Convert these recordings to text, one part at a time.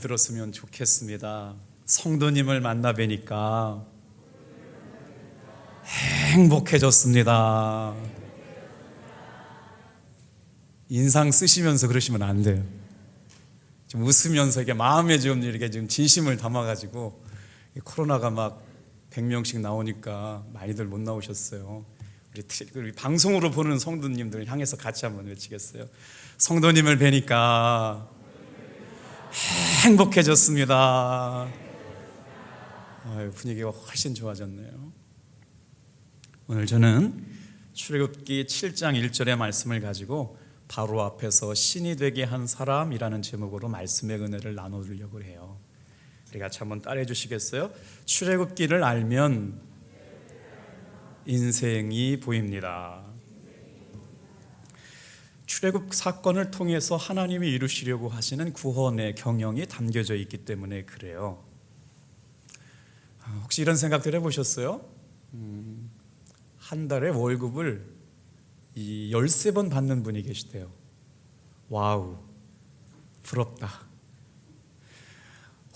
들었으면 좋겠습니다. 성도님을 만나 뵈니까 행복해졌습니다. 인상 쓰시면서 그러시면 안 돼요. 좀 웃으면서 이게 마음에 좀 이렇게 좀 진심을 담아가지고, 코로나가 막 100명씩 나오니까 많이들 못 나오셨어요. 우리 방송으로 보는 성도님들 향해서 같이 한번 외치겠어요. 성도님을 뵈니까 행복해졌습니다. 분위기가 훨씬 좋아졌네요. 오늘 저는 출애굽기 7장 1절의 말씀을 가지고 바로 앞에서 신이 되게 한 사람이라는 제목으로 말씀의 은혜를 나누려고 해요. 우리 같이 한번 따라해 주시겠어요? 출애굽기를 알면 인생이 보입니다. 출애굽 사건을 통해서 하나님이 이루시려고 하시는 구원의 경영이 담겨져 있기 때문에 그래요. 혹시 이런 생각들 해보셨어요? 한 달에 월급을 13번 받는 분이 계시대요. 와우, 부럽다.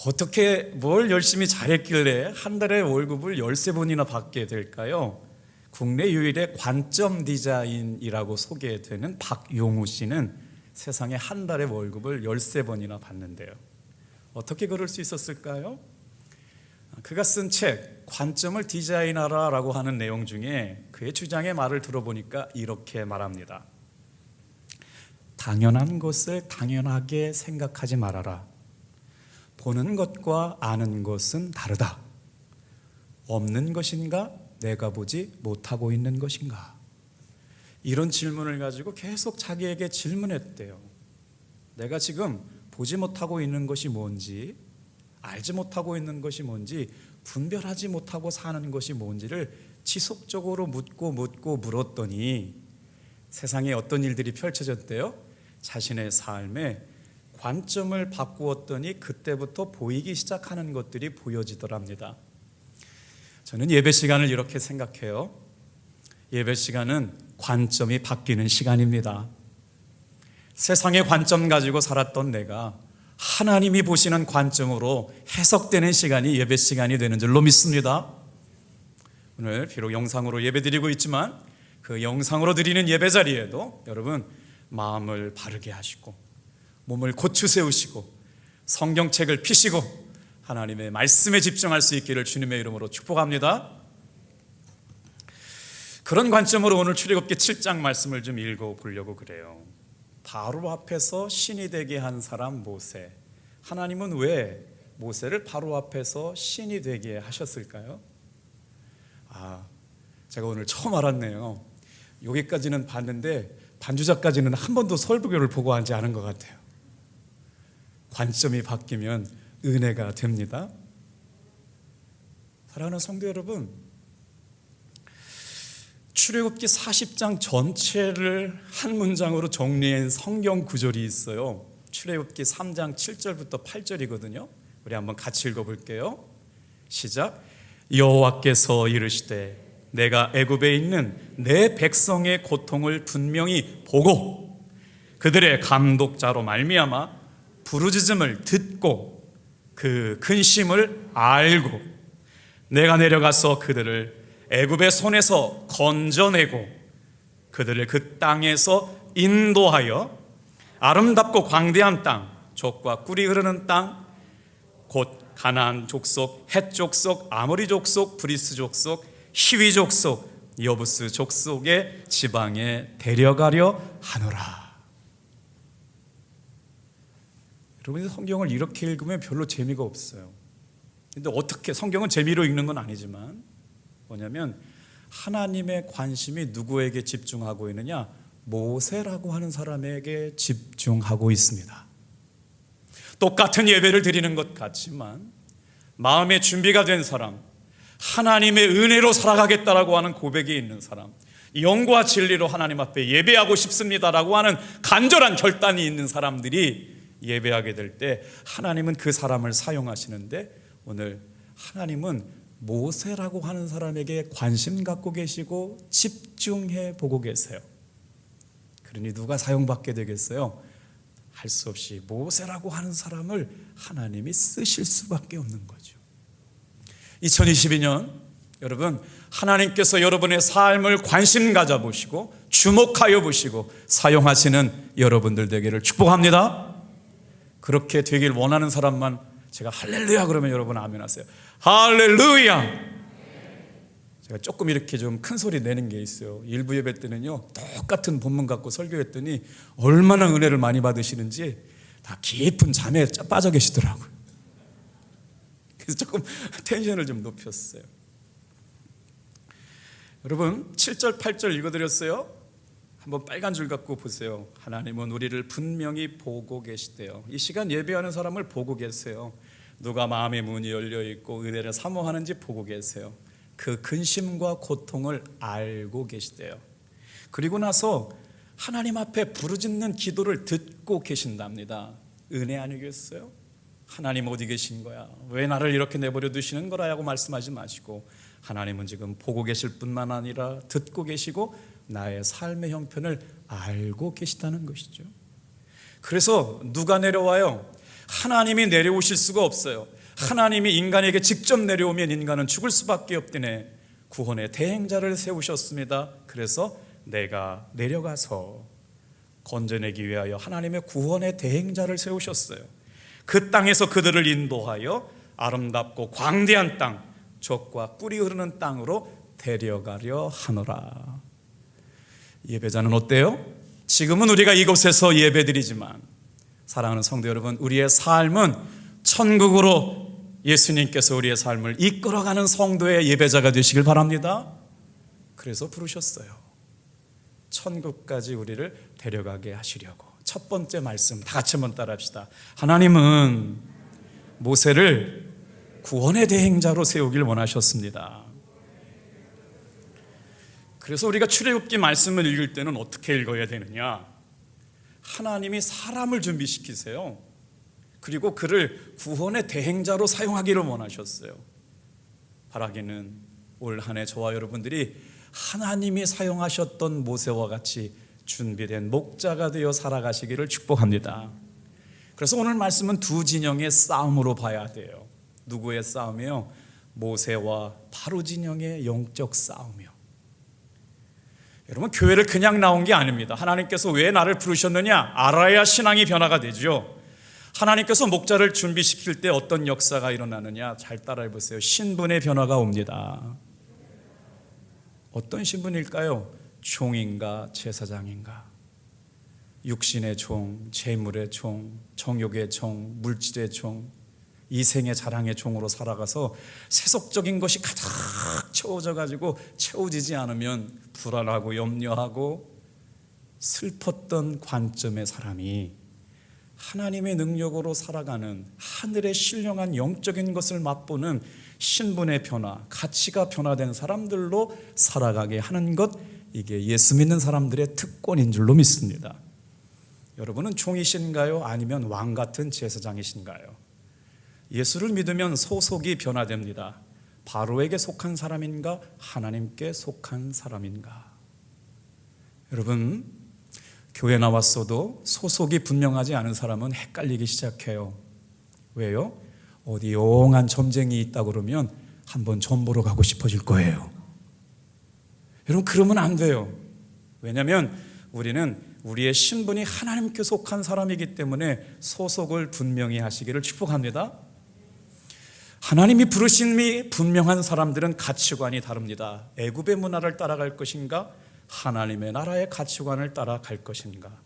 어떻게 뭘 열심히 잘했길래 한 달에 월급을 13번이나 받게 될까요? 국내 유일의 관점 디자인이라고 소개되는 박용우 씨는 세상에 한 달에 월급을 13번이나 받는데요. 어떻게 그럴 수 있었을까요? 그가 쓴 책 관점을 디자인하라 라고 하는 내용 중에 그의 주장의 말을 들어보니까 이렇게 말합니다. 당연한 것을 당연하게 생각하지 말아라. 보는 것과 아는 것은 다르다. 없는 것인가? 내가 보지 못하고 있는 것인가? 이런 질문을 가지고 계속 자기에게 질문했대요. 내가 지금 보지 못하고 있는 것이 뭔지, 알지 못하고 있는 것이 뭔지, 분별하지 못하고 사는 것이 뭔지를 지속적으로 묻고 물었더니 세상에 어떤 일들이 펼쳐졌대요? 자신의 삶에 관점을 바꾸었더니 그때부터 보이기 시작하는 것들이 보여지더랍니다. 저는 예배 시간을 이렇게 생각해요. 예배 시간은 관점이 바뀌는 시간입니다. 세상의 관점 가지고 살았던 내가 하나님이 보시는 관점으로 해석되는 시간이 예배 시간이 되는 줄로 믿습니다. 오늘 비록 영상으로 예배 드리고 있지만 그 영상으로 드리는 예배 자리에도 여러분 마음을 바르게 하시고 몸을 고추 세우시고 성경책을 피시고 하나님의 말씀에 집중할 수 있기를 주님의 이름으로 축복합니다. 그런 관점으로 오늘 출애굽기 7장 말씀을 좀 읽어보려고 그래요. 바로 앞에서 신이 되게 한 사람 모세. 하나님은 왜 모세를 바로 앞에서 신이 되게 하셨을까요? 제가 오늘 처음 알았네요. 여기까지는 봤는데 반주자까지는 한 번도 설교를 보고 하지 않은 것 같아요. 관점이 바뀌면 은혜가 됩니다. 사랑하는 성도 여러분, 출애굽기 40장 전체를 한 문장으로 정리한 성경 구절이 있어요. 출애굽기 3장 7절부터 8절이거든요. 우리 한번 같이 읽어볼게요. 시작. 여호와께서 이르시되 내가 애굽에 있는 내 백성의 고통을 분명히 보고 그들의 감독자로 말미암아 부르짖음을 듣고 그 근심을 알고 내가 내려가서 그들을 애굽의 손에서 건져내고 그들을 그 땅에서 인도하여 아름답고 광대한 땅, 족과 꿀이 흐르는 땅, 곧 가나안 족속, 헷 족속, 아모리 족속, 브리스 족속, 히위 족속, 여부스 족속의 지방에 데려가려 하노라. 여러분이 성경을 이렇게 읽으면 별로 재미가 없어요. 근데 어떻게, 성경은 재미로 읽는 건 아니지만 뭐냐면 하나님의 관심이 누구에게 집중하고 있느냐? 모세라고 하는 사람에게 집중하고 있습니다. 똑같은 예배를 드리는 것 같지만 마음의 준비가 된 사람, 하나님의 은혜로 살아가겠다라고 하는 고백이 있는 사람, 영과 진리로 하나님 앞에 예배하고 싶습니다라고 하는 간절한 결단이 있는 사람들이 예배하게 될 때 하나님은 그 사람을 사용하시는데 오늘 하나님은 모세라고 하는 사람에게 관심 갖고 계시고 집중해 보고 계세요. 그러니 누가 사용받게 되겠어요? 할 수 없이 모세라고 하는 사람을 하나님이 쓰실 수밖에 없는 거죠. 2022년 여러분, 하나님께서 여러분의 삶을 관심 가져보시고 주목하여 보시고 사용하시는 여러분들 되기를 축복합니다. 그렇게 되길 원하는 사람만 제가 할렐루야 그러면 여러분 아멘 하세요. 할렐루야. 제가 조금 이렇게 좀 큰 소리 내는 게 있어요. 일부 예배 때는요, 똑같은 본문 갖고 설교했더니 얼마나 은혜를 많이 받으시는지 다 깊은 잠에 빠져 계시더라고요. 그래서 조금 텐션을 좀 높였어요. 여러분 7절 8절 읽어드렸어요. 한번 빨간 줄 갖고 보세요. 하나님은 우리를 분명히 보고 계시대요. 이 시간 예배하는 사람을 보고 계세요. 누가 마음의 문이 열려있고 은혜를 사모하는지 보고 계세요. 그 근심과 고통을 알고 계시대요. 그리고 나서 하나님 앞에 부르짖는 기도를 듣고 계신답니다. 은혜 아니겠어요? 하나님 어디 계신 거야? 왜 나를 이렇게 내버려 두시는 거라고 말씀하지 마시고 하나님은 지금 보고 계실 뿐만 아니라 듣고 계시고 나의 삶의 형편을 알고 계시다는 것이죠. 그래서 누가 내려와요? 하나님이 내려오실 수가 없어요. 하나님이 인간에게 직접 내려오면 인간은 죽을 수밖에 없더니 구원의 대행자를 세우셨습니다. 그래서 내가 내려가서 건져내기 위하여 하나님의 구원의 대행자를 세우셨어요. 그 땅에서 그들을 인도하여 아름답고 광대한 땅, 젖과 꿀이 흐르는 땅으로 데려가려 하노라. 예배자는 어때요? 지금은 우리가 이곳에서 예배드리지만 사랑하는 성도 여러분, 우리의 삶은 천국으로 예수님께서 우리의 삶을 이끌어가는 성도의 예배자가 되시길 바랍니다. 그래서 부르셨어요. 천국까지 우리를 데려가게 하시려고. 첫 번째 말씀 다 같이 한번 따라합시다. 하나님은 모세를 구원의 대행자로 세우길 원하셨습니다. 그래서 우리가 출애굽기 말씀을 읽을 때는 어떻게 읽어야 되느냐? 하나님이 사람을 준비시키세요. 그리고 그를 구원의 대행자로 사용하기를 원하셨어요. 바라기는 올 한 해 저와 여러분들이 하나님이 사용하셨던 모세와 같이 준비된 목자가 되어 살아가시기를 축복합니다. 그래서 오늘 말씀은 두 진영의 싸움으로 봐야 돼요. 누구의 싸움이요? 모세와 바로 진영의 영적 싸움이요. 여러분, 교회를 그냥 나온 게 아닙니다. 하나님께서 왜 나를 부르셨느냐? 알아야 신앙이 변화가 되죠. 하나님께서 목자를 준비시킬 때 어떤 역사가 일어나느냐? 잘 따라해 보세요. 신분의 변화가 옵니다. 어떤 신분일까요? 종인가 제사장인가? 육신의 종, 재물의 종, 정욕의 종, 물질의 종, 이생의 자랑의 종으로 살아가서 세속적인 것이 가득 채워져 가지고 채워지지 않으면 불안하고 염려하고 슬펐던 관점의 사람이 하나님의 능력으로 살아가는 하늘의 신령한 영적인 것을 맛보는 신분의 변화, 가치가 변화된 사람들로 살아가게 하는 것, 이게 예수 믿는 사람들의 특권인 줄로 믿습니다. 여러분은 종이신가요? 아니면 왕 같은 제사장이신가요? 예수를 믿으면 소속이 변화됩니다. 바로에게 속한 사람인가? 하나님께 속한 사람인가? 여러분, 교회 나왔어도 소속이 분명하지 않은 사람은 헷갈리기 시작해요. 왜요? 어디 용한 점쟁이 있다 그러면 한번 점 보러 가고 싶어질 거예요. 여러분, 그러면 안 돼요. 왜냐하면 우리는 우리의 신분이 하나님께 속한 사람이기 때문에 소속을 분명히 하시기를 축복합니다. 하나님이 부르심이 분명한 사람들은 가치관이 다릅니다. 애굽의 문화를 따라갈 것인가? 하나님의 나라의 가치관을 따라갈 것인가?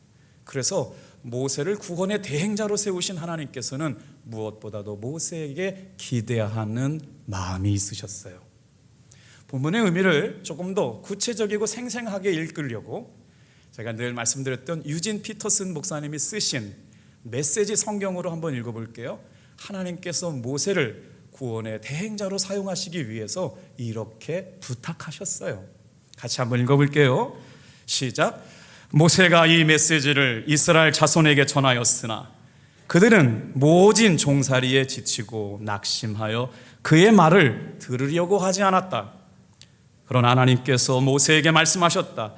그래서 모세를 구원의 대행자로 세우신 하나님께서는 무엇보다도 모세에게 기대하는 마음이 있으셨어요. 본문의 의미를 조금 더 구체적이고 생생하게 읽으려고 제가 늘 말씀드렸던 유진 피터슨 목사님이 쓰신 메시지 성경으로 한번 읽어볼게요. 하나님께서 모세를 구원의 대행자로 사용하시기 위해서 이렇게 부탁하셨어요. 같이 한번 읽어볼게요. 시작. 모세가 이 메시지를 이스라엘 자손에게 전하였으나 그들은 모진 종살이에 지치고 낙심하여 그의 말을 들으려고 하지 않았다. 그러나 하나님께서 모세에게 말씀하셨다.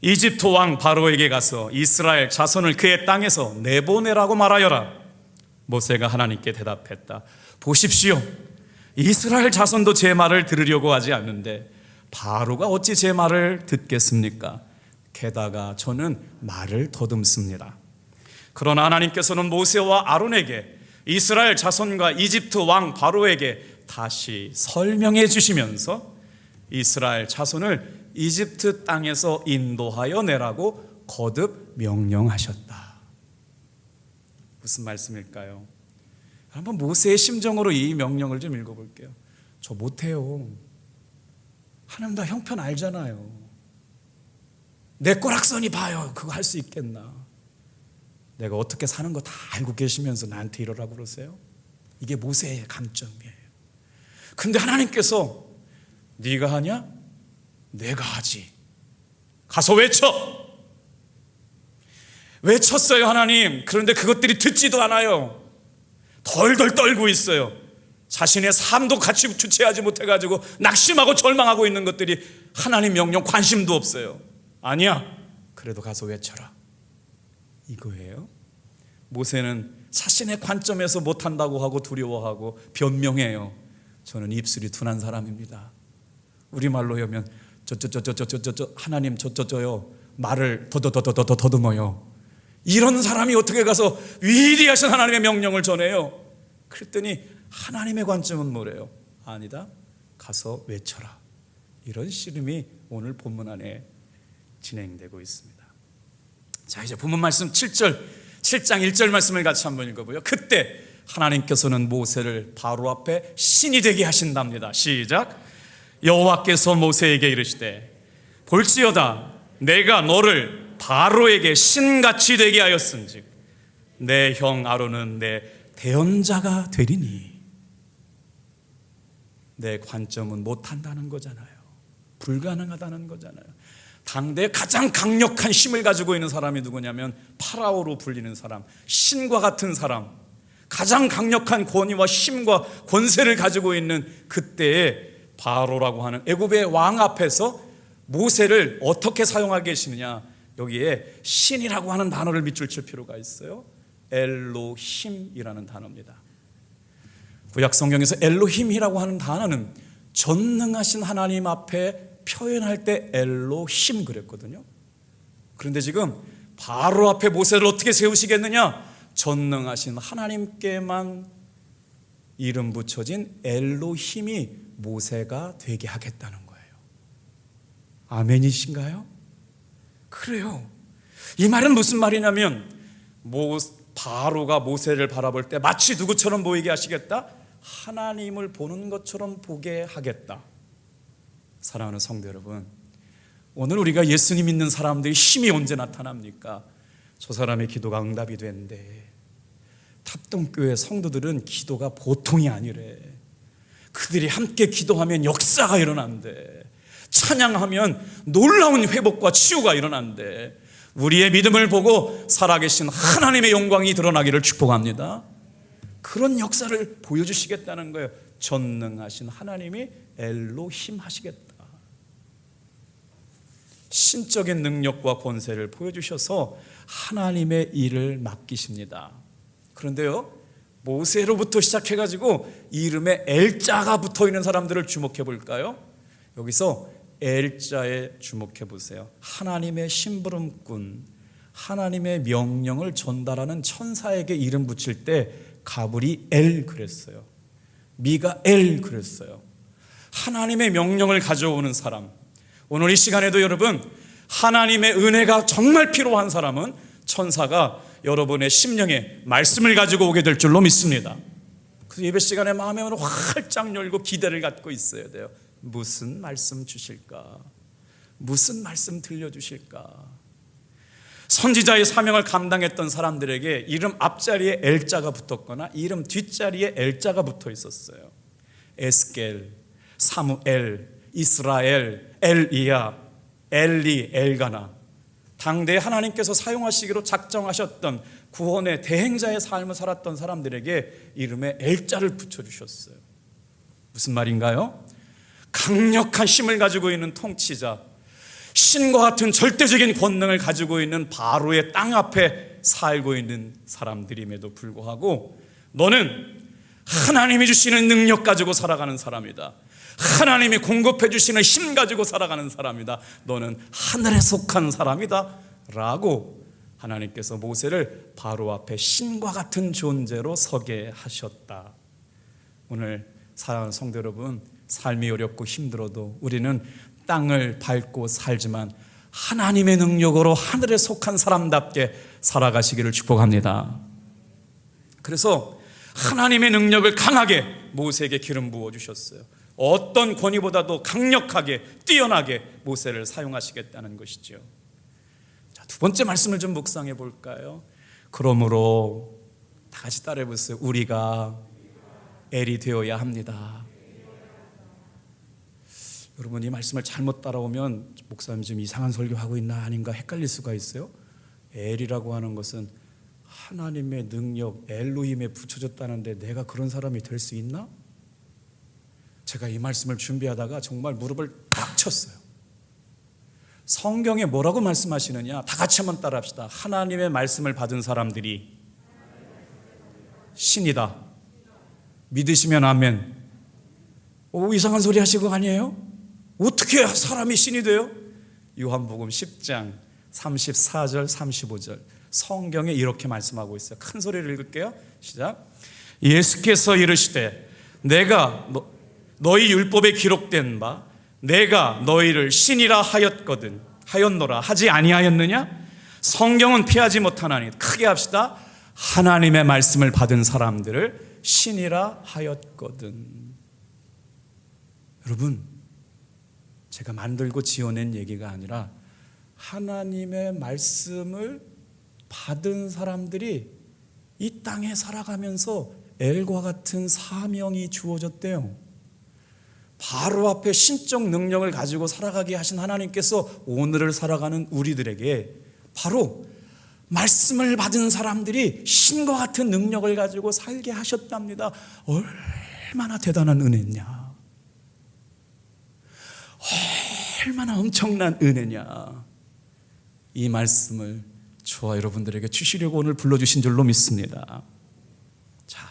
이집트 왕 바로에게 가서 이스라엘 자손을 그의 땅에서 내보내라고 말하여라. 모세가 하나님께 대답했다. 보십시오, 이스라엘 자손도 제 말을 들으려고 하지 않는데 바로가 어찌 제 말을 듣겠습니까? 게다가 저는 말을 더듬습니다. 그러나 하나님께서는 모세와 아론에게 이스라엘 자손과 이집트 왕 바로에게 다시 설명해 주시면서 이스라엘 자손을 이집트 땅에서 인도하여 내라고 거듭 명령하셨다. 무슨 말씀일까요? 한번 모세의 심정으로 이 명령을 좀 읽어볼게요. 저 못해요. 하나님 다 형편 알잖아요. 내 꼬락서니 봐요. 그거 할 수 있겠나? 내가 어떻게 사는 거 다 알고 계시면서 나한테 이러라고 그러세요? 이게 모세의 감점이에요. 근데 하나님께서 네가 하냐? 내가 하지. 가서 외쳐. 외쳤어요, 하나님. 그런데 그것들이 듣지도 않아요. 덜덜 떨고 있어요. 자신의 삶도 같이 주체하지 못해가지고 낙심하고 절망하고 있는 것들이 하나님 명령 관심도 없어요. 아니야, 그래도 가서 외쳐라, 이거예요. 모세는 자신의 관점에서 못한다고 하고 두려워하고 변명해요. 저는 입술이 둔한 사람입니다. 우리말로 하면 저저저저저저 하나님 저저저요, 말을 더더더더더더듬어요. 이런 사람이 어떻게 가서 위대하신 하나님의 명령을 전해요? 그랬더니 하나님의 관점은 뭐래요? 아니다, 가서 외쳐라. 이런 씨름이 오늘 본문 안에 진행되고 있습니다. 자, 이제 본문 말씀 7장 1절 말씀을 같이 한번 읽어보요. 그때 하나님께서는 모세를 바로 앞에 신이 되게 하신답니다. 시작. 여호와께서 모세에게 이르시되 볼지어다 내가 너를 바로에게 신같이 되게 하였은즉 내 형 아론은 내 대언자가 되리니. 내 관점은 못한다는 거잖아요. 불가능하다는 거잖아요. 당대 가장 강력한 힘을 가지고 있는 사람이 누구냐면 파라오로 불리는 사람, 신과 같은 사람, 가장 강력한 권위와 힘과 권세를 가지고 있는 그때의 바로라고 하는 애굽의 왕 앞에서 모세를 어떻게 사용하게 계시느냐. 여기에 신이라고 하는 단어를 밑줄 칠 필요가 있어요. 엘로힘이라는 단어입니다. 구약 성경에서 엘로힘이라고 하는 단어는 전능하신 하나님 앞에 표현할 때 엘로힘 그랬거든요. 그런데 지금 바로 앞에 모세를 어떻게 세우시겠느냐? 전능하신 하나님께만 이름 붙여진 엘로힘이 모세가 되게 하겠다는 거예요. 아멘이신가요? 그래요. 이 말은 무슨 말이냐면 바로가 모세를 바라볼 때 마치 누구처럼 보이게 하시겠다? 하나님을 보는 것처럼 보게 하겠다. 사랑하는 성도 여러분, 오늘 우리가 예수님 믿는 사람들의 힘이 언제 나타납니까? 저 사람의 기도가 응답이 된대. 탑동교회 성도들은 기도가 보통이 아니래. 그들이 함께 기도하면 역사가 일어난대. 찬양하면 놀라운 회복과 치유가 일어난대. 우리의 믿음을 보고 살아계신 하나님의 영광이 드러나기를 축복합니다. 그런 역사를 보여주시겠다는 거예요. 전능하신 하나님이 엘로힘 하시겠다. 신적인 능력과 권세를 보여주셔서 하나님의 일을 맡기십니다. 그런데요, 모세로부터 시작해가지고 이름에 엘자가 붙어있는 사람들을 주목해 볼까요? 여기서 엘자에 주목해 보세요. 하나님의 심부름꾼, 하나님의 명령을 전달하는 천사에게 이름 붙일 때 가브리엘 그랬어요. 미가엘 그랬어요. 하나님의 명령을 가져오는 사람. 오늘 이 시간에도 여러분, 하나님의 은혜가 정말 필요한 사람은 천사가 여러분의 심령에 말씀을 가지고 오게 될 줄로 믿습니다. 그래서 예배 시간에 마음의 문을 활짝 열고 기대를 갖고 있어야 돼요. 무슨 말씀 주실까? 무슨 말씀 들려주실까? 선지자의 사명을 감당했던 사람들에게 이름 앞자리에 엘자가 붙었거나 이름 뒷자리에 엘자가 붙어 있었어요. 에스겔, 사무엘, 이스라엘, 엘이야, 엘리, 엘가나. 당대 하나님께서 사용하시기로 작정하셨던 구원의 대행자의 삶을 살았던 사람들에게 이름에 엘자를 붙여주셨어요. 무슨 말인가요? 강력한 힘을 가지고 있는 통치자, 신과 같은 절대적인 권능을 가지고 있는 바로의 땅 앞에 살고 있는 사람들임에도 불구하고 너는 하나님이 주시는 능력 가지고 살아가는 사람이다. 하나님이 공급해 주시는 힘 가지고 살아가는 사람이다. 너는 하늘에 속한 사람이다 라고 하나님께서 모세를 바로 앞에 신과 같은 존재로 서게 하셨다. 오늘 사랑하는 성도 여러분, 삶이 어렵고 힘들어도 우리는 땅을 밟고 살지만 하나님의 능력으로 하늘에 속한 사람답게 살아가시기를 축복합니다. 그래서 하나님의 능력을 강하게 모세에게 기름 부어주셨어요. 어떤 권위보다도 강력하게 뛰어나게 모세를 사용하시겠다는 것이죠. 자, 두 번째 말씀을 좀 묵상해 볼까요? 그러므로 다 같이 따라해 보세요. 우리가 엘이 되어야 합니다. 여러분, 이 말씀을 잘못 따라오면 목사님 지금 이상한 설교하고 있나 아닌가 헷갈릴 수가 있어요. 엘이라고 하는 것은 하나님의 능력 엘로힘에 붙여졌다는데 내가 그런 사람이 될 수 있나? 제가 이 말씀을 준비하다가 정말 무릎을 딱 쳤어요. 성경에 뭐라고 말씀하시느냐? 다 같이 한번 따라합시다. 하나님의 말씀을 받은 사람들이 신이다. 믿으시면 아멘. 오, 이상한 소리 하시는 거 아니에요? 어떻게 사람이 신이 돼요? 요한복음 10장 34절 35절 성경에 이렇게 말씀하고 있어요. 큰 소리를 읽을게요. 시작. 예수께서 이르시되 내가 너희 율법에 기록된 바 내가 너희를 신이라 하였노라 하지 아니하였느냐? 성경은 피하지 못하나니 크게 합시다. 하나님의 말씀을 받은 사람들을 신이라 하였거든. 여러분, 제가 만들고 지어낸 얘기가 아니라 하나님의 말씀을 받은 사람들이 이 땅에 살아가면서 엘과 같은 사명이 주어졌대요. 바로 앞에 신적 능력을 가지고 살아가게 하신 하나님께서 오늘을 살아가는 우리들에게 바로 말씀을 받은 사람들이 신과 같은 능력을 가지고 살게 하셨답니다. 얼마나 대단한 은혜냐, 얼마나 엄청난 은혜냐. 이 말씀을 저와 여러분들에게 주시려고 오늘 불러주신 줄로 믿습니다. 자,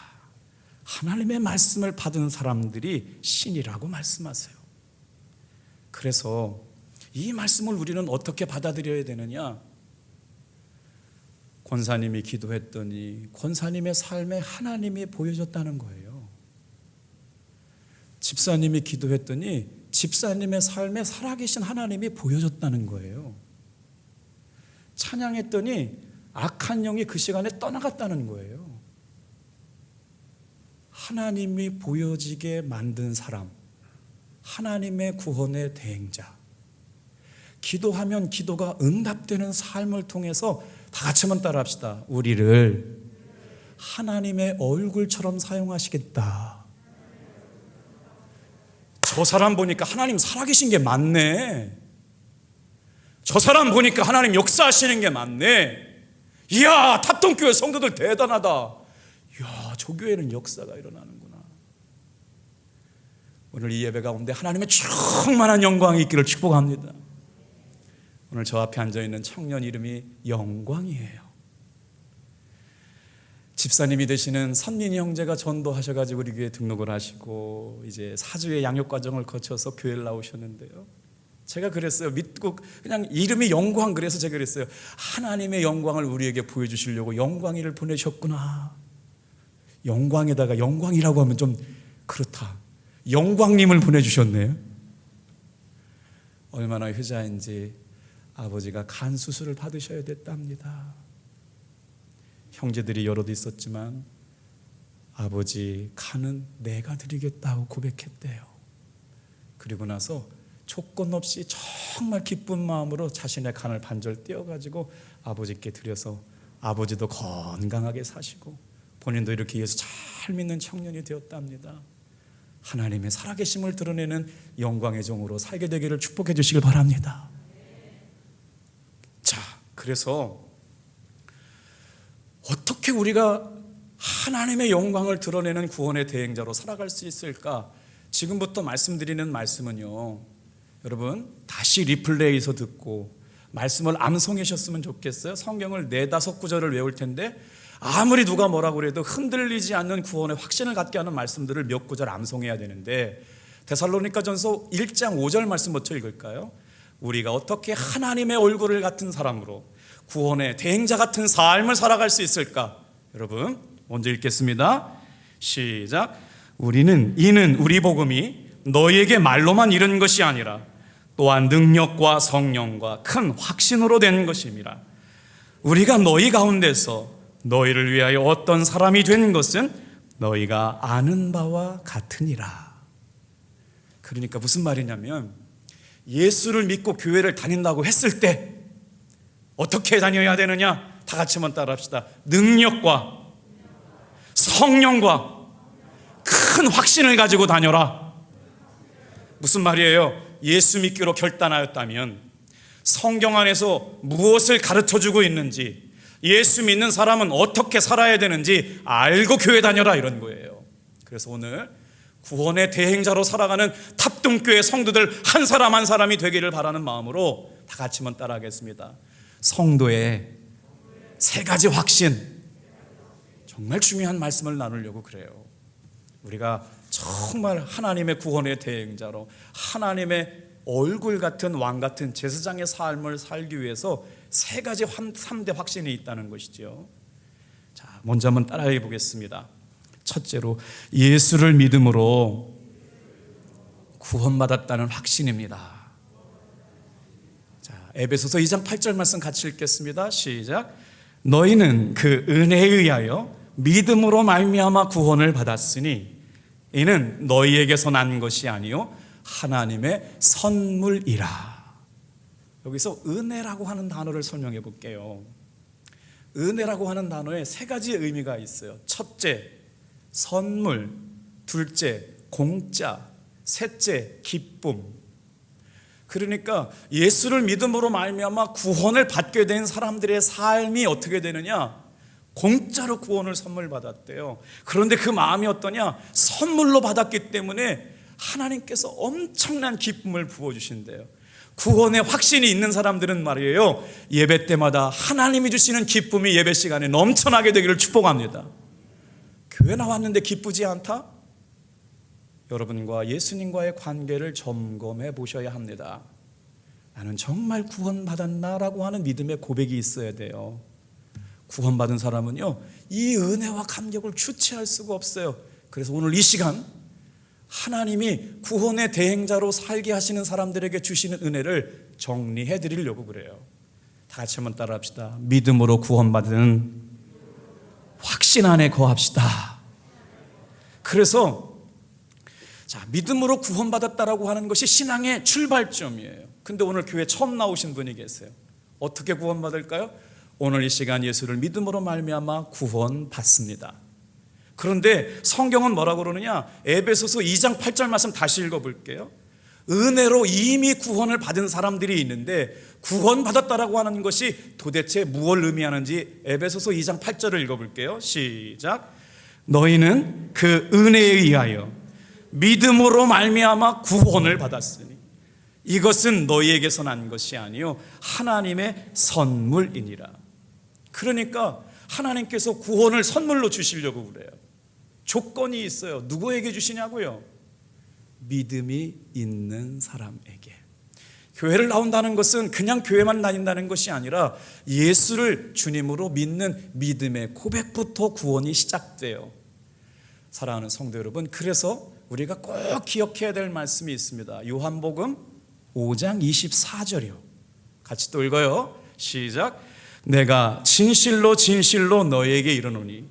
하나님의 말씀을 받은 사람들이 신이라고 말씀하세요. 그래서 이 말씀을 우리는 어떻게 받아들여야 되느냐? 권사님이 기도했더니 권사님의 삶에 하나님이 보여졌다는 거예요. 집사님이 기도했더니 집사님의 삶에 살아계신 하나님이 보여졌다는 거예요. 찬양했더니 악한 영이 그 시간에 떠나갔다는 거예요. 하나님이 보여지게 만든 사람, 하나님의 구원의 대행자, 기도하면 기도가 응답되는 삶을 통해서 다 같이 한번 따라합시다. 우리를 하나님의 얼굴처럼 사용하시겠다. 저 사람 보니까 하나님 살아계신 게 맞네. 저 사람 보니까 하나님 역사하시는 게 맞네. 이야, 탑동교회 성도들 대단하다. 이야, 저 교회는 역사가 일어나는구나. 오늘 이 예배 가운데 하나님의 충만한 영광이 있기를 축복합니다. 오늘 저 앞에 앉아있는 청년 이름이 영광이에요. 집사님이 되시는 선민이 형제가 전도하셔가지고 우리 교회에 등록을 하시고 이제 4주의 양육 과정을 거쳐서 교회를 나오셨는데요. 제가 그랬어요. 믿고 그냥 이름이 영광, 그래서 제가 그랬어요. 하나님의 영광을 우리에게 보여주시려고 영광이를 보내셨구나. 영광에다가 영광이라고 하면 좀 그렇다. 영광님을 보내주셨네요. 얼마나 효자인지 아버지가 간 수술을 받으셔야 됐답니다. 형제들이 여럿 있었지만 아버지 간은 내가 드리겠다고 고백했대요. 그리고 나서 조건 없이 정말 기쁜 마음으로 자신의 간을 반절 떼어가지고 아버지께 드려서 아버지도 건강하게 사시고 본인도 이렇게 예수 잘 믿는 청년이 되었답니다. 하나님의 살아계심을 드러내는 영광의 종으로 살게 되기를 축복해 주시길 바랍니다. 자, 그래서 어떻게 우리가 하나님의 영광을 드러내는 구원의 대행자로 살아갈 수 있을까? 지금부터 말씀드리는 말씀은요, 여러분 다시 리플레이에서 듣고 말씀을 암송하셨으면 좋겠어요. 성경을 4-5구절을 외울 텐데 아무리 누가 뭐라고 그래도 흔들리지 않는 구원의 확신을 갖게 하는 말씀들을 몇 구절 암송해야 되는데, 데살로니가전서 1장 5절 말씀 먼저 읽을까요? 우리가 어떻게 하나님의 얼굴을 같은 사람으로 구원의 대행자 같은 삶을 살아갈 수 있을까? 여러분 먼저 읽겠습니다. 시작. 이는 우리 복음이 너희에게 말로만 이른 것이 아니라 또한 능력과 성령과 큰 확신으로 된 것임이라. 우리가 너희 가운데서 너희를 위하여 어떤 사람이 된 것은 너희가 아는 바와 같으니라. 그러니까 무슨 말이냐면, 예수를 믿고 교회를 다닌다고 했을 때 어떻게 다녀야 되느냐? 다 같이 한번 따라합시다. 능력과 성령과 큰 확신을 가지고 다녀라. 무슨 말이에요? 예수 믿기로 결단하였다면 성경 안에서 무엇을 가르쳐주고 있는지, 예수 믿는 사람은 어떻게 살아야 되는지 알고 교회 다녀라, 이런 거예요. 그래서 오늘 구원의 대행자로 살아가는 탑동교회 성도들 한 사람 한 사람이 되기를 바라는 마음으로 다 같이 한번 따라하겠습니다. 성도의 3가지 확신, 정말 중요한 말씀을 나누려고 그래요. 우리가 정말 하나님의 구원의 대행자로 하나님의 얼굴 같은 왕 같은 제사장의 삶을 살기 위해서 3가지 3대 확신이 있다는 것이죠. 자, 먼저 한번 따라해 보겠습니다. 첫째로 예수를 믿음으로 구원받았다는 확신입니다. 자, 에베소서 2장 8절 말씀 같이 읽겠습니다. 시작. 너희는 그 은혜에 의하여 믿음으로 말미암아 구원을 받았으니 이는 너희에게서 난 것이 아니요 하나님의 선물이라. 여기서 은혜라고 하는 단어를 설명해 볼게요. 은혜라고 하는 단어에 3가지 의미가 있어요. 첫째, 선물. 둘째, 공짜. 셋째, 기쁨. 그러니까 예수를 믿음으로 말미암아 구원을 받게 된 사람들의 삶이 어떻게 되느냐? 공짜로 구원을 선물 받았대요. 그런데 그 마음이 어떠냐? 선물로 받았기 때문에 하나님께서 엄청난 기쁨을 부어주신대요. 구원의 확신이 있는 사람들은 말이에요, 예배 때마다 하나님이 주시는 기쁨이 예배 시간에 넘쳐나게 되기를 축복합니다. 교회 나왔는데 기쁘지 않다? 여러분과 예수님과의 관계를 점검해 보셔야 합니다. 나는 정말 구원받았나라고 하는 믿음의 고백이 있어야 돼요. 구원받은 사람은요, 이 은혜와 감격을 주체할 수가 없어요. 그래서 오늘 이 시간 하나님이 구원의 대행자로 살게 하시는 사람들에게 주시는 은혜를 정리해 드리려고 그래요. 다 같이 한번 따라합시다. 믿음으로 구원받은 확신 안에 거합시다. 그래서 자, 믿음으로 구원받았다라고 하는 것이 신앙의 출발점이에요. 근데 오늘 교회 처음 나오신 분이 계세요. 어떻게 구원받을까요? 오늘 이 시간 예수를 믿음으로 말미암아 구원받습니다. 그런데 성경은 뭐라고 그러느냐? 에베소서 2장 8절 말씀 다시 읽어볼게요. 은혜로 이미 구원을 받은 사람들이 있는데 구원받았다라고 하는 것이 도대체 무엇을 의미하는지 에베소서 2장 8절을 읽어볼게요. 시작. 너희는 그 은혜에 의하여 믿음으로 말미암아 구원을 받았으니 이것은 너희에게서 난 것이 아니요 하나님의 선물이니라. 그러니까 하나님께서 구원을 선물로 주시려고 그래요. 조건이 있어요. 누구에게 주시냐고요? 믿음이 있는 사람에게. 교회를 나온다는 것은 그냥 교회만 다닌다는 것이 아니라 예수를 주님으로 믿는 믿음의 고백부터 구원이 시작돼요. 사랑하는 성도 여러분, 그래서 우리가 꼭 기억해야 될 말씀이 있습니다. 요한복음 5장 24절이요. 같이 또 읽어요. 시작. 내가 진실로 진실로 너희에게 이르노니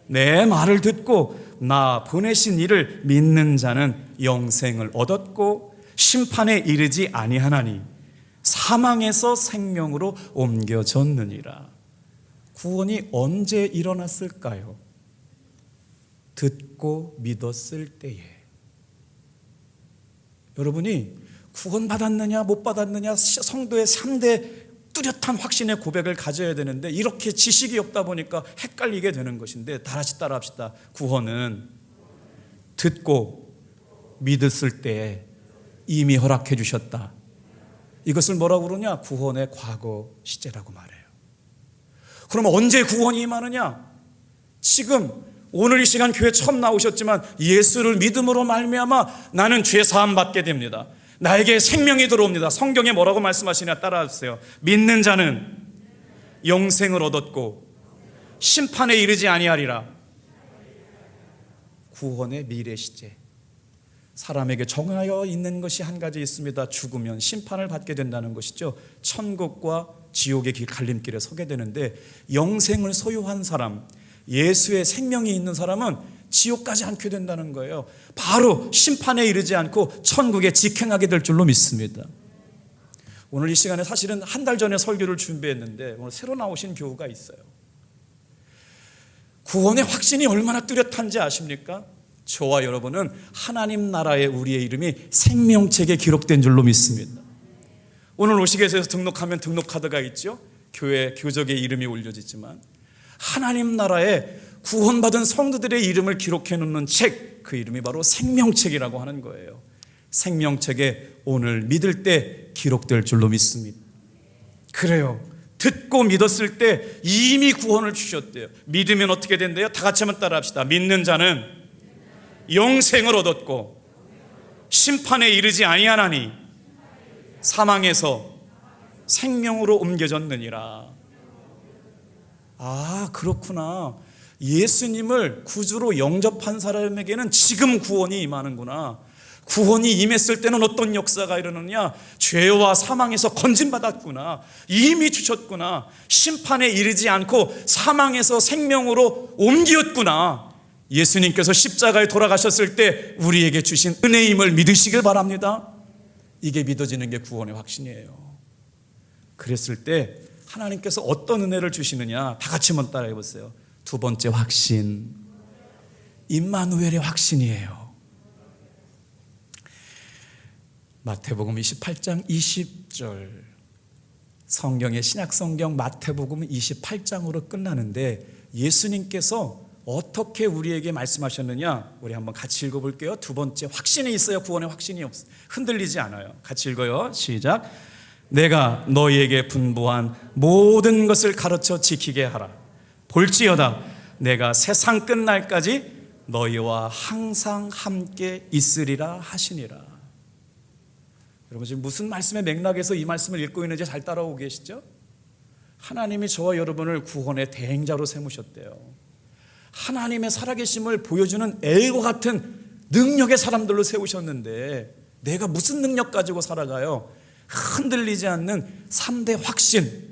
내 말을 듣고 나 보내신 이를 믿는 자는 영생을 얻었고 심판에 이르지 아니하나니 사망에서 생명으로 옮겨졌느니라. 구원이 언제 일어났을까요? 듣고 믿었을 때에. 여러분이 구원받았느냐 못 받았느냐 성도의 3대 뚜렷한 확신의 고백을 가져야 되는데 이렇게 지식이 없다 보니까 헷갈리게 되는 것인데, 다 같이 따라합시다. 구원은 듣고 믿었을 때에 이미 허락해 주셨다. 이것을 뭐라고 그러냐? 구원의 과거 시제라고 말해요. 그러면 언제 구원이 임하느냐? 지금 오늘 이 시간 교회 처음 나오셨지만 예수를 믿음으로 말미암아 나는 죄 사함 받게 됩니다. 나에게 생명이 들어옵니다. 성경에 뭐라고 말씀하시냐 따라하세요. 믿는 자는 영생을 얻었고 심판에 이르지 아니하리라. 구원의 미래 시제. 사람에게 정하여 있는 것이 한 가지 있습니다. 죽으면 심판을 받게 된다는 것이죠. 천국과 지옥의 갈림길에 서게 되는데, 영생을 소유한 사람, 예수의 생명이 있는 사람은 지옥까지 않게 된다는 거예요. 바로 심판에 이르지 않고 천국에 직행하게 될 줄로 믿습니다. 오늘 이 시간에 사실은 한 달 전에 설교를 준비했는데 오늘 새로 나오신 교우가 있어요. 구원의 확신이 얼마나 뚜렷한지 아십니까? 저와 여러분은 하나님 나라에 우리의 이름이 생명책에 기록된 줄로 믿습니다. 오늘 오시게 해서 등록하면 등록카드가 있죠. 교회 교적에 이름이 올려지지만 하나님 나라에 구원받은 성도들의 이름을 기록해 놓는 책, 그 이름이 바로 생명책이라고 하는 거예요. 생명책에 오늘 믿을 때 기록될 줄로 믿습니다. 그래요. 듣고 믿었을 때 이미 구원을 주셨대요. 믿으면 어떻게 된대요? 다 같이 한번 따라합시다. 믿는 자는 영생을 얻었고 심판에 이르지 아니하나니 사망에서 생명으로 옮겨졌느니라. 아, 그렇구나. 예수님을 구주로 영접한 사람에게는 지금 구원이 임하는구나. 구원이 임했을 때는 어떤 역사가 일어나느냐? 죄와 사망에서 건진받았구나. 이미 주셨구나. 심판에 이르지 않고 사망에서 생명으로 옮겼구나. 예수님께서 십자가에 돌아가셨을 때 우리에게 주신 은혜임을 믿으시길 바랍니다. 이게 믿어지는 게 구원의 확신이에요. 그랬을 때 하나님께서 어떤 은혜를 주시느냐? 다 같이 한번 따라해 보세요. 두 번째 확신, 임마누엘의 확신이에요. 마태복음 28장 20절, 성경의 신약성경 마태복음 28장으로 끝나는데 예수님께서 어떻게 우리에게 말씀하셨느냐? 우리 한번 같이 읽어볼게요. 두 번째 확신이 있어요. 구원의 확신이 흔들리지 않아요. 같이 읽어요. 시작. 내가 너희에게 분부한 모든 것을 가르쳐 지키게 하라. 볼지어다 내가 세상 끝날까지 너희와 항상 함께 있으리라 하시니라. 여러분 지금 무슨 말씀의 맥락에서 이 말씀을 읽고 있는지 잘 따라오고 계시죠? 하나님이 저와 여러분을 구원의 대행자로 세우셨대요. 하나님의 살아계심을 보여주는 엘과 같은 능력의 사람들로 세우셨는데 내가 무슨 능력 가지고 살아가요? 흔들리지 않는 3대 확신.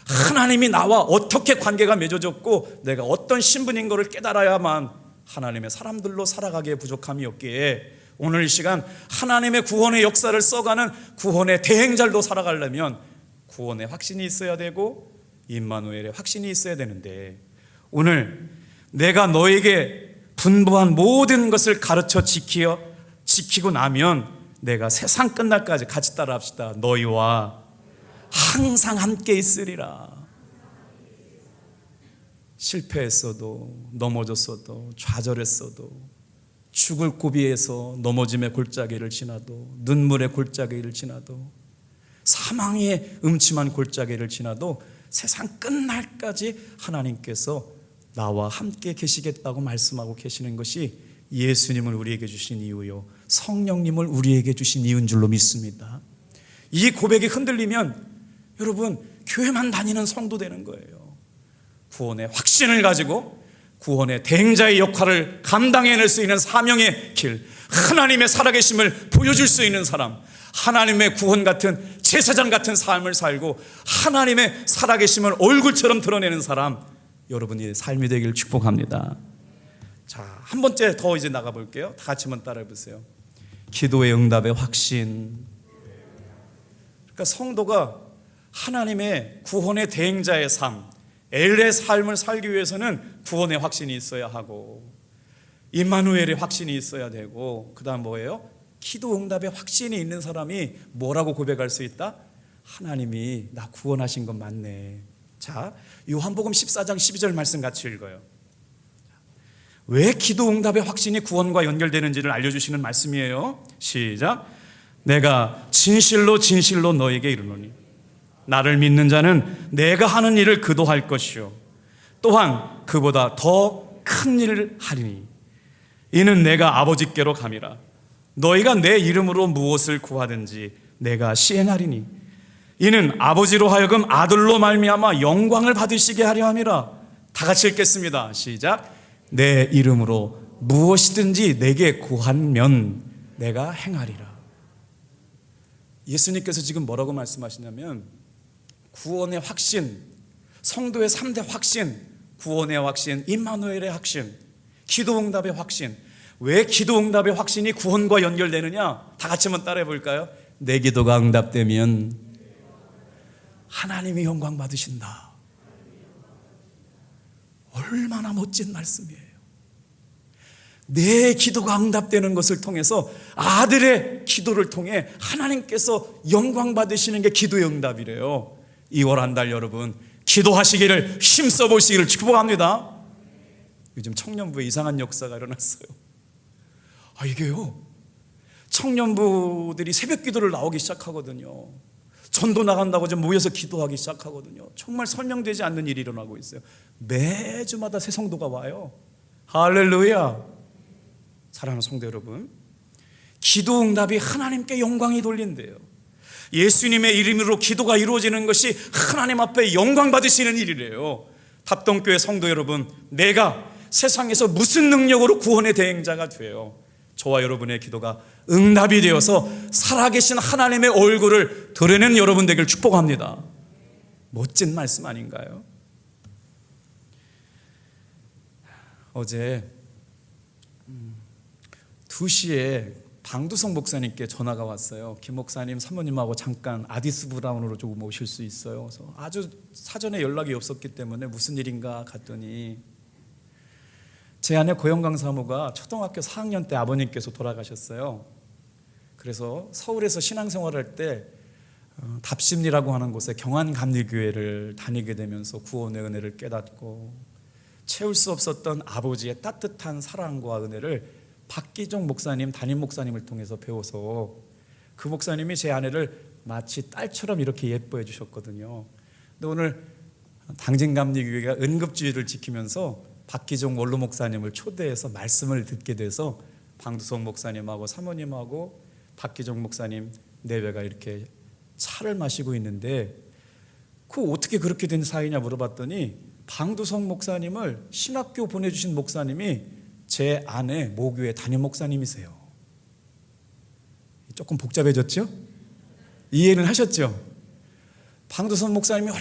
하나님이 나와 어떻게 관계가 맺어졌고 내가 어떤 신분인 것을 깨달아야만 하나님의 사람들로 살아가기에 부족함이 없기에 오늘 이 시간 하나님의 구원의 역사를 써가는 구원의 대행자로 살아가려면 구원의 확신이 있어야 되고 임마누엘의 확신이 있어야 되는데, 오늘 내가 너에게 분부한 모든 것을 가르쳐 지키고 나면 내가 세상 끝날까지, 같이 따라합시다. 너희와 항상 함께 있으리라. 실패했어도, 넘어졌어도, 좌절했어도, 죽을 고비에서 넘어짐의 골짜기를 지나도, 눈물의 골짜기를 지나도, 사망의 음침한 골짜기를 지나도 세상 끝날까지 하나님께서 나와 함께 계시겠다고 말씀하고 계시는 것이 예수님을 우리에게 주신 이유요, 성령님을 우리에게 주신 이유인 줄로 믿습니다. 이 고백이 흔들리면 여러분 교회만 다니는 성도 되는 거예요. 구원의 확신을 가지고 구원의 대행자의 역할을 감당해낼 수 있는 사명의 길, 하나님의 살아계심을 보여줄 수 있는 사람, 하나님의 구원 같은 제사장 같은 삶을 살고 하나님의 살아계심을 얼굴처럼 드러내는 사람, 여러분의 삶이 되길 축복합니다. 자, 한 번째 더 이제 나가볼게요. 다 같이 한번 따라해 보세요. 기도의 응답의 확신. 그러니까 성도가 하나님의 구원의 대행자의 삶, 엘의 삶을 살기 위해서는 구원의 확신이 있어야 하고 임마누엘의 확신이 있어야 되고, 그 다음 뭐예요? 기도 응답의 확신이 있는 사람이 뭐라고 고백할 수 있다? 하나님이 나 구원하신 건 맞네. 자, 요한복음 14장 12절 말씀 같이 읽어요. 왜 기도 응답의 확신이 구원과 연결되는지를 알려주시는 말씀이에요. 시작. 내가 진실로 진실로 너에게 이르노니 나를 믿는 자는 내가 하는 일을 그도 할 것이요 또한 그보다 더 큰 일을 하리니 이는 내가 아버지께로 감이라. 너희가 내 이름으로 무엇을 구하든지 내가 시행하리니 이는 아버지로 하여금 아들로 말미암아 영광을 받으시게 하려 함이라. 다 같이 읽겠습니다. 시작. 내 이름으로 무엇이든지 내게 구하면 내가 행하리라. 예수님께서 지금 뭐라고 말씀하시냐면 구원의 확신, 성도의 3대 확신, 구원의 확신, 임마누엘의 확신, 기도응답의 확신. 왜 기도응답의 확신이 구원과 연결되느냐? 다 같이 한번 따라해 볼까요? 내 기도가 응답되면 하나님이 영광 받으신다. 얼마나 멋진 말씀이에요. 내 기도가 응답되는 것을 통해서 아들의 기도를 통해 하나님께서 영광 받으시는 게 기도의 응답이래요. 2월 한 달 여러분 기도하시기를 힘써 보시기를 축복합니다. 요즘 청년부에 이상한 역사가 일어났어요. 이게요, 청년부들이 새벽 기도를 나오기 시작하거든요. 전도 나간다고 좀 모여서 기도하기 시작하거든요. 정말 설명되지 않는 일이 일어나고 있어요. 매주마다 새 성도가 와요. 할렐루야. 사랑하는 성도 여러분, 기도 응답이 하나님께 영광이 돌린대요. 예수님의 이름으로 기도가 이루어지는 것이 하나님 앞에 영광 받으시는 일이래요. 답동교회 성도 여러분, 내가 세상에서 무슨 능력으로 구원의 대행자가 돼요? 저와 여러분의 기도가 응답이 되어서 살아계신 하나님의 얼굴을 드러내는 여러분 되길 축복합니다. 멋진 말씀 아닌가요? 어제 2시에 방두성 목사님께 전화가 왔어요. 김 목사님, 사모님하고 잠깐 아디스 브라운으로 조금 오실 수 있어요. 그래서 아주 사전에 연락이 없었기 때문에 무슨 일인가 갔더니 제 아내 고영강 사모가 초등학교 4학년 때 아버님께서 돌아가셨어요. 그래서 서울에서 신앙생활할 때 답심리라고 하는 곳에 경안감리교회를 다니게 되면서 구원의 은혜를 깨닫고 채울 수 없었던 아버지의 따뜻한 사랑과 은혜를 박기종 목사님, 담임 목사님을 통해서 배워서 그 목사님이 제 아내를 마치 딸처럼 이렇게 예뻐해 주셨거든요. 근데 오늘 당진감리교회가 응급주의를 지키면서 박기종 원로 목사님을 초대해서 말씀을 듣게 돼서 방두성 목사님하고 사모님하고 박기종 목사님 내외가 이렇게 차를 마시고 있는데 그 어떻게 그렇게 된 사이냐 물어봤더니 방두성 목사님을 신학교 보내주신 목사님이 제 아내 모교의 담임 목사님이세요. 조금 복잡해졌죠? 이해는 하셨죠? 방두성 목사님이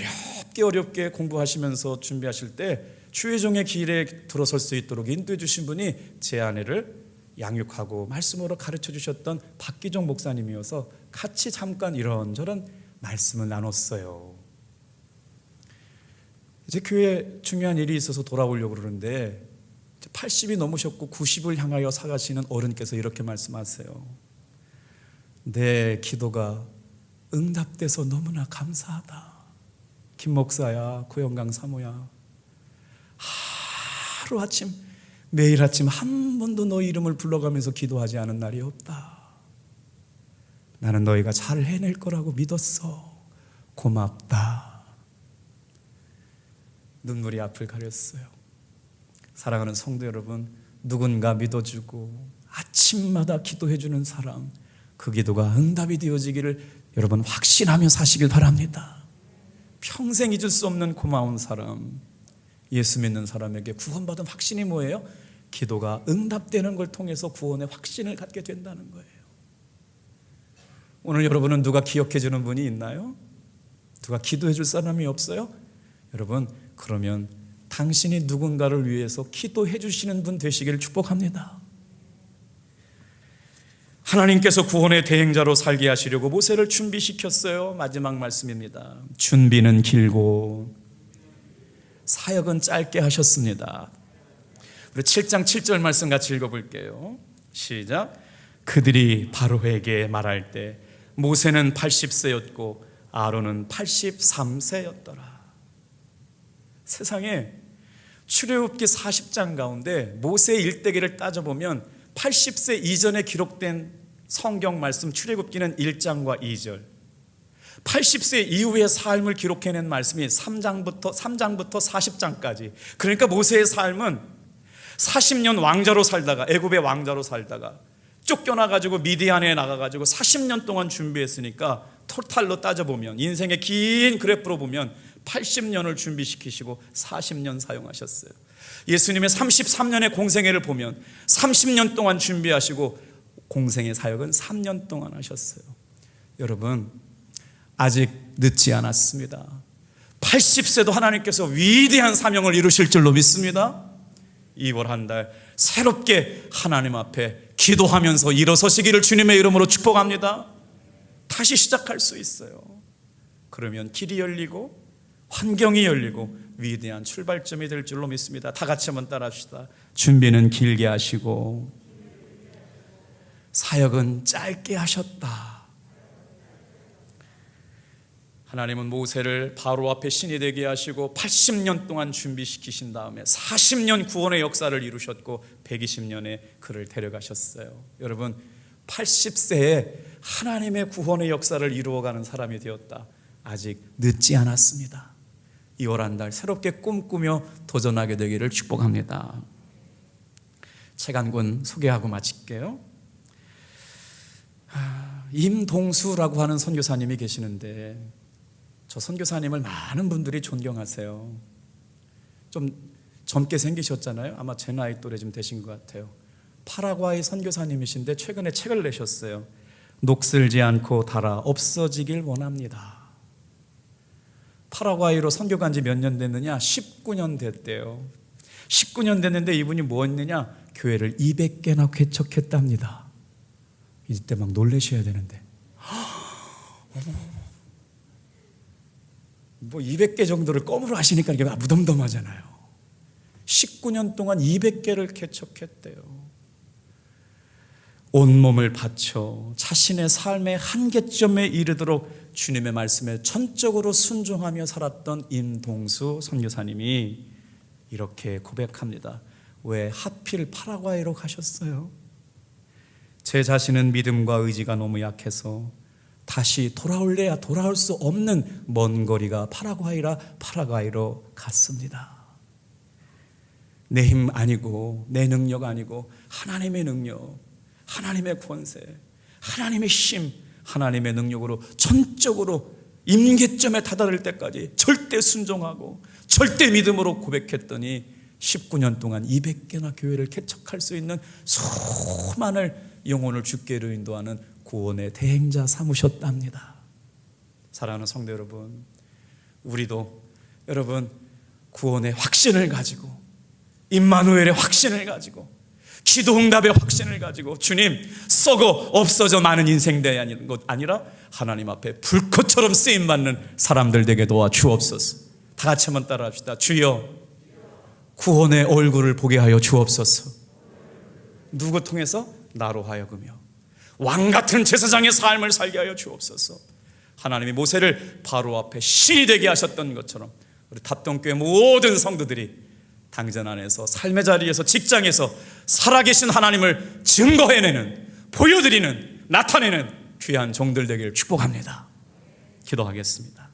어렵게 공부하시면서 준비하실 때 주의종의 길에 들어설 수 있도록 인도해 주신 분이 제 아내를 양육하고 말씀으로 가르쳐 주셨던 박기종 목사님이어서 같이 잠깐 이런저런 말씀을 나눴어요. 이제 교회에 중요한 일이 있어서 돌아오려고 그러는데 80이 넘으셨고 90을 향하여 살아가시는 어른께서 이렇게 말씀하세요. 내 기도가 응답돼서 너무나 감사하다. 김 목사야, 고영강 사모야, 하루아침 매일 아침 한 번도 너 이름을 불러가면서 기도하지 않은 날이 없다. 나는 너희가 잘 해낼 거라고 믿었어. 고맙다. 눈물이 앞을 가렸어요. 사랑하는 성도 여러분, 누군가 믿어주고 아침마다 기도해주는 사람, 그 기도가 응답이 되어지기를 여러분 확신하며 사시길 바랍니다. 평생 잊을 수 없는 고마운 사람, 예수 믿는 사람에게 구원받은 확신이 뭐예요? 기도가 응답되는 걸 통해서 구원의 확신을 갖게 된다는 거예요. 오늘 여러분은 누가 기억해 주는 분이 있나요? 누가 기도해 줄 사람이 없어요? 여러분, 그러면 당신이 누군가를 위해서 기도해 주시는 분 되시기를 축복합니다. 하나님께서 구원의 대행자로 살게 하시려고 모세를 준비시켰어요. 마지막 말씀입니다. 준비는 길고 사역은 짧게 하셨습니다. 우리 7장 7절 말씀 같이 읽어볼게요. 시작. 그들이 바로에게 말할 때 모세는 80세였고 아론은 83세였더라. 세상에 출애굽기 40장 가운데 모세의 일대기를 따져보면 80세 이전에 기록된 성경 말씀 출애굽기는 1장과 2절, 80세 이후의 삶을 기록해낸 말씀이 3장부터 40장까지. 그러니까 모세의 삶은 40년 왕자로 살다가, 애굽의 왕자로 살다가 쫓겨나가지고 미디안에 나가가지고 40년 동안 준비했으니까 토탈로 따져보면, 인생의 긴 그래프로 보면 80년을 준비시키시고 40년 사용하셨어요. 예수님의 33년의 공생애를 보면 30년 동안 준비하시고 공생애 사역은 3년 동안 하셨어요. 여러분, 아직 늦지 않았습니다. 80세도 하나님께서 위대한 사명을 이루실 줄로 믿습니다. 2월 한 달 새롭게 하나님 앞에 기도하면서 일어서시기를 주님의 이름으로 축복합니다. 다시 시작할 수 있어요. 그러면 길이 열리고 환경이 열리고 위대한 출발점이 될 줄로 믿습니다. 다 같이 한번 따라합시다. 준비는 길게 하시고 사역은 짧게 하셨다. 하나님은 모세를 바로 앞에 신이 되게 하시고 80년 동안 준비시키신 다음에 40년 구원의 역사를 이루셨고 120년에 그를 데려가셨어요. 여러분, 80세에 하나님의 구원의 역사를 이루어가는 사람이 되었다. 아직 늦지 않았습니다. 2월 한 달 새롭게 꿈꾸며 도전하게 되기를 축복합니다. 책 한 권 소개하고 마칠게요. 임동수라고 하는 선교사님이 계시는데, 저 선교사님을 많은 분들이 존경하세요. 좀 젊게 생기셨잖아요. 아마 제 나이 또래 좀 되신 것 같아요. 파라과이 선교사님이신데 최근에 책을 내셨어요. 녹슬지 않고 닳아 없어지길 원합니다. 파라과이로 선교 간 지 몇 년 됐느냐? 19년 됐대요. 19년 됐는데 이분이 뭐 했느냐? 교회를 200개나 개척했답니다. 이때 막 놀라셔야 되는데, 뭐 200개 정도를 껌으로 하시니까 이게 무덤덤하잖아요. 19년 동안 200개를 개척했대요. 온몸을 바쳐 자신의 삶의 한계점에 이르도록 주님의 말씀에 전적으로 순종하며 살았던 임동수 선교사님이 이렇게 고백합니다. 왜 하필 파라과이로 가셨어요? 제 자신은 믿음과 의지가 너무 약해서 다시 돌아올래야 돌아올 수 없는 먼 거리가 파라과이라 파라과이로 갔습니다. 내 힘 아니고 내 능력 아니고 하나님의 능력, 하나님의 권세, 하나님의 힘, 하나님의 능력으로 전적으로 임계점에 다다를 때까지 절대 순종하고 절대 믿음으로 고백했더니 19년 동안 200개나 교회를 개척할 수 있는 수많은 영혼을 주께로 인도하는 구원의 대행자 삼으셨답니다. 사랑하는 성도 여러분, 우리도 여러분 구원의 확신을 가지고, 임마누엘의 확신을 가지고, 기도응답의 확신을 가지고, 주님 썩어 없어져 마는 인생 되는 것 아니라 하나님 앞에 불꽃처럼 쓰임받는 사람들 되게 도와 주옵소서. 다 같이 한번 따라합시다. 주여, 구원의 얼굴을 보게 하여 주옵소서. 누구 통해서? 나로 하여금요. 왕같은 제사장의 삶을 살게 하여 주옵소서. 하나님이 모세를 바로 앞에 신이 되게 하셨던 것처럼 우리 답동교회 모든 성도들이 당전 안에서, 삶의 자리에서, 직장에서 살아계신 하나님을 증거해내는, 보여드리는, 나타내는 귀한 종들 되기를 축복합니다. 기도하겠습니다.